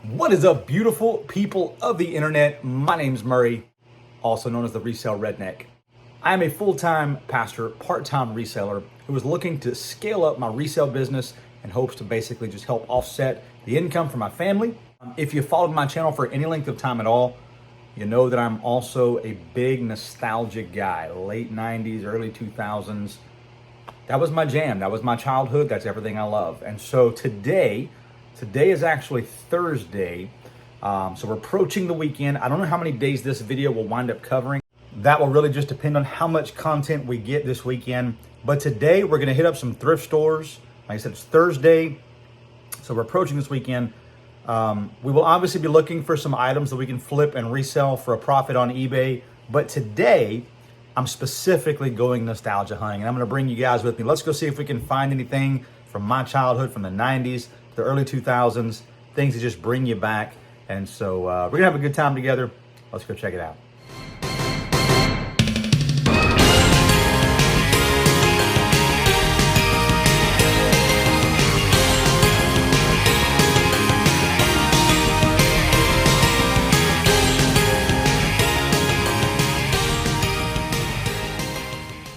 What is up, beautiful people of the internet? My name's Murray, also known as the Resell Redneck. I am a full-time pastor, part-time reseller who is looking to scale up my resale business in hopes to basically just help offset the income for my family. If you followed my channel for any length of time at all, you know that I'm also a big nostalgic guy. Late 90s, early 2000s. That was my jam. That was my childhood. That's everything I love. And so today is actually Thursday. So we're approaching the weekend. I don't know how many days this video will wind up covering. That will really just depend on how much content we get this weekend. But today we're going to hit up some thrift stores. Like I said, it's Thursday. So we're approaching this weekend. We will obviously be looking for some items that we can flip and resell for a profit on eBay. But today, I'm specifically going nostalgia hunting, and I'm going to bring you guys with me. Let's go see if we can find anything from my childhood, from the 90s, the early 2000s, things that just bring you back. And so we're going to have a good time together. Let's go check it out.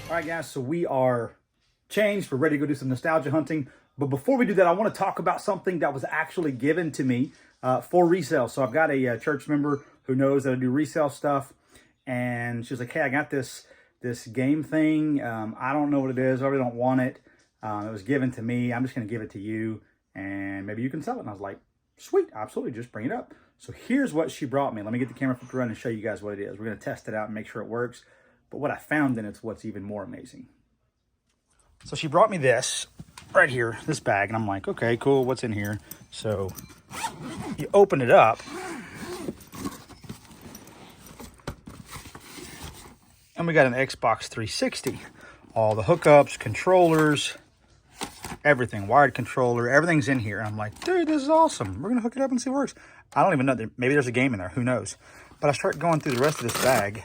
All right, guys, so we are changed. We're ready to go do some nostalgia hunting. But before we do that, I want to talk about something that was actually given to me for resale. So I've got a church member who knows that I do resale stuff. And she was like, hey, I got this game thing. I don't know what it is. I really don't want it. It was given to me. I'm just going to give it to you. And maybe you can sell it. And I was like, sweet, absolutely. Just bring it up. So here's what she brought me. Let me get the camera flipped around and show you guys what it is. We're going to test it out and make sure it works. But what I found in it's what's even more amazing. So she brought me this right here, this bag, and I'm like, okay, cool, what's in here? So you open it up, and we got an Xbox 360. All the hookups, controllers, everything, wired controller, everything's in here. And I'm like, dude, this is awesome. We're gonna hook it up and see if it works. I don't even know, maybe there's a game in there, who knows? But I start going through the rest of this bag,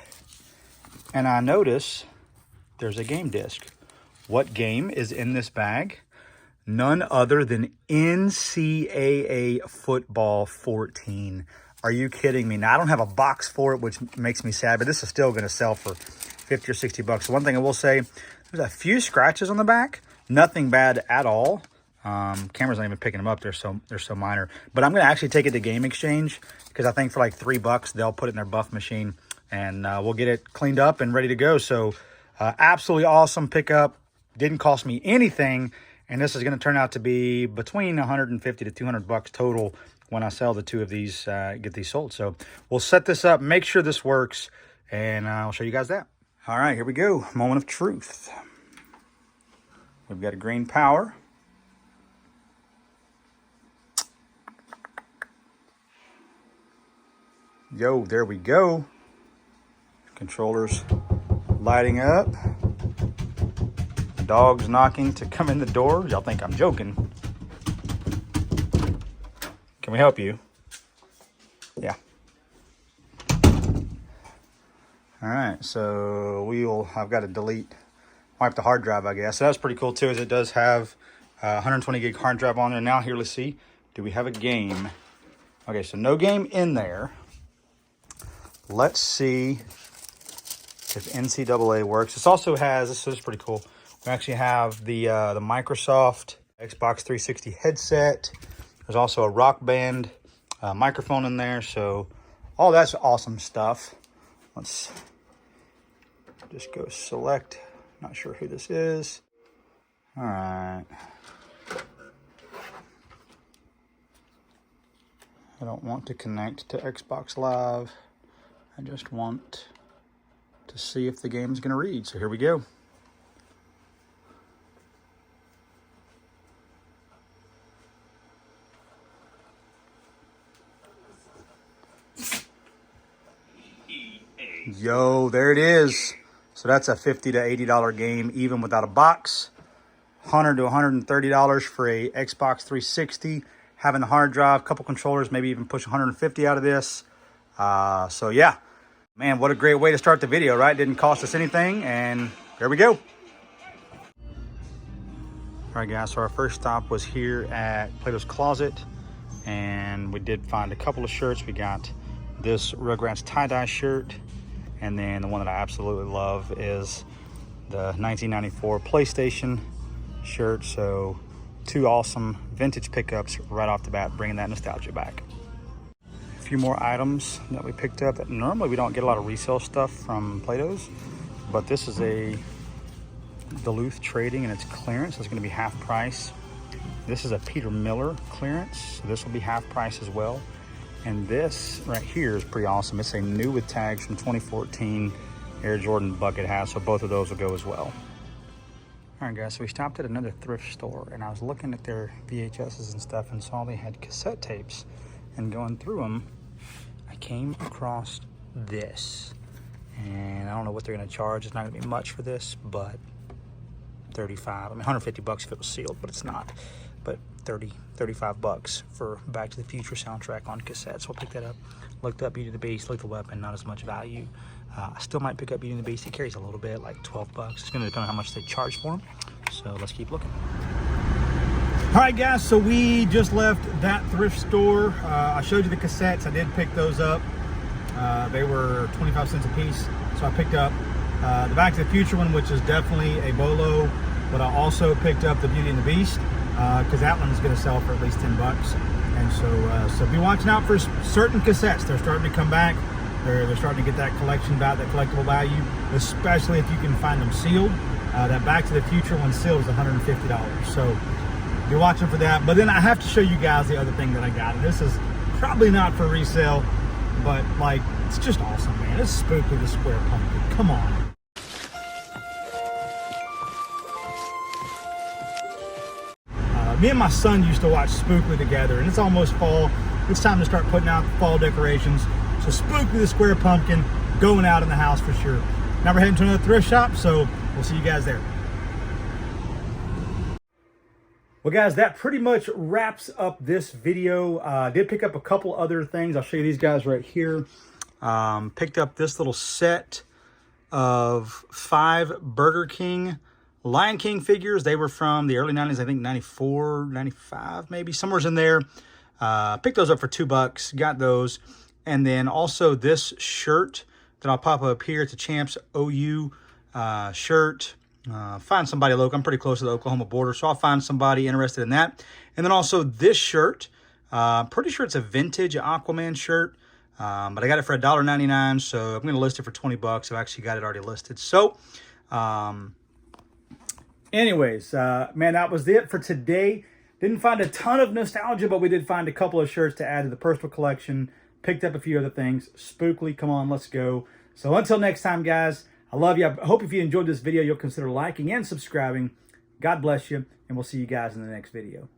and I notice there's a game disc. What game is in this bag? None other than NCAA Football 14. Are you kidding me? Now, I don't have a box for it, which makes me sad, but this is still going to sell for 50 or 60 bucks. So one thing I will say, there's a few scratches on the back. Nothing bad at all. Camera's not even picking them up. They're so minor. But I'm going to actually take it to Game Exchange because I think for like $3, they'll put it in their buff machine, and we'll get it cleaned up and ready to go. So absolutely awesome pickup. Didn't cost me anything, and this is going to turn out to be between 150 to 200 bucks total when I sell the two of these, get these sold. So we'll set this up, make sure this works, and I'll show you guys that. All right, here we go. Moment of truth. We've got a green power. Yo, there we go. Controllers lighting up. Dog's knocking to come in the door. Y'all think I'm joking. Can we help you? Yeah. All right, so I've got to wipe the hard drive, I guess. So that's pretty cool too, is it does have 120 gig hard drive on there. Now here, let's see. Do we have a game? Okay, so no game in there. Let's see if NCAA works. This also has, this is pretty cool. We actually have the Microsoft Xbox 360 headset. There's also a Rock Band microphone in there. So all that's awesome stuff. Let's just go select. Not sure who this is. All right. I don't want to connect to Xbox Live. I just want to see if the game's going to read. So here we go. Yo, there it is. So that's a $50 to $80 game, even without a box. $100 to $130 for a Xbox 360. Having the hard drive, couple controllers, maybe even push 150 out of this. So yeah, man, what a great way to start the video, right? Didn't cost us anything, and there we go. All right, guys, so our first stop was here at Plato's Closet. And we did find a couple of shirts. We got this Rugrats tie-dye shirt, and then the one that I absolutely love is the 1994 PlayStation shirt. So 2 awesome vintage pickups right off the bat, bringing that nostalgia back. A few more items that we picked up that normally we don't get a lot of resale stuff from Plato's, but this is a Duluth trading and it's clearance. It's going to be half price. This is a Peter Miller clearance, so this will be half price as well. And this right here is pretty awesome. It's a new with tags from 2014 Air Jordan bucket hat, so both of those will go as well. All right, guys, so we stopped at another thrift store, and I was looking at their VHSs and stuff and saw they had cassette tapes. And going through them, I came across this. And I don't know what they're going to charge. It's not going to be much for this, but 35. I mean, 150 bucks if it was sealed, but it's not. But 35 bucks for Back to the Future soundtrack on cassette. So I'll pick that up. Looked up Beauty and the Beast, Lethal Weapon, not as much value. I still might pick up Beauty and the Beast. It carries a little bit, like 12 bucks. It's gonna depend on how much they charge for them. So let's keep looking. All right, guys, so we just left that thrift store. I showed you the cassettes. I did pick those up. They were 25 cents a piece. So I picked up the Back to the Future one, which is definitely a bolo, but I also picked up the Beauty and the Beast because that one's going to sell for at least 10 bucks. And so be watching out for certain cassettes. They're starting to come back. They're starting to get that collection value, that collectible value, especially if you can find them sealed. That Back to the Future one sealed is $150. So be watching for that. But then I have to show you guys the other thing that I got. And this is probably not for resale, but like, it's just awesome, man. It's Spooky the Square Pumpkin. Come on. Me and my son used to watch Spookly together, and it's almost fall. It's time to start putting out fall decorations. So Spooky the Square Pumpkin going out in the house for sure. Now we're heading to another thrift shop, so we'll see you guys there. Well, guys, that pretty much wraps up this video. I did pick up a couple other things. I'll show you these guys right here. Picked up this little set of 5 Burger King Lion King figures. They were from the early 90s, I think 94, 95, maybe, somewhere's in there. Picked those up for $2, got those. And then also this shirt that I'll pop up here. It's a Champs OU shirt. Find somebody local. I'm pretty close to the Oklahoma border, so I'll find somebody interested in that. And then also this shirt. Pretty sure it's a vintage Aquaman shirt. But I got it for $1.99, so I'm going to list it for 20 bucks. I've actually got it already listed. So, anyways, man, that was it for today. Didn't find a ton of nostalgia, but we did find a couple of shirts to add to the personal collection. Picked up a few other things. Spookly, come on, let's go. So until next time, guys, I love you. I hope if you enjoyed this video, you'll consider liking and subscribing. God bless you, and we'll see you guys in the next video.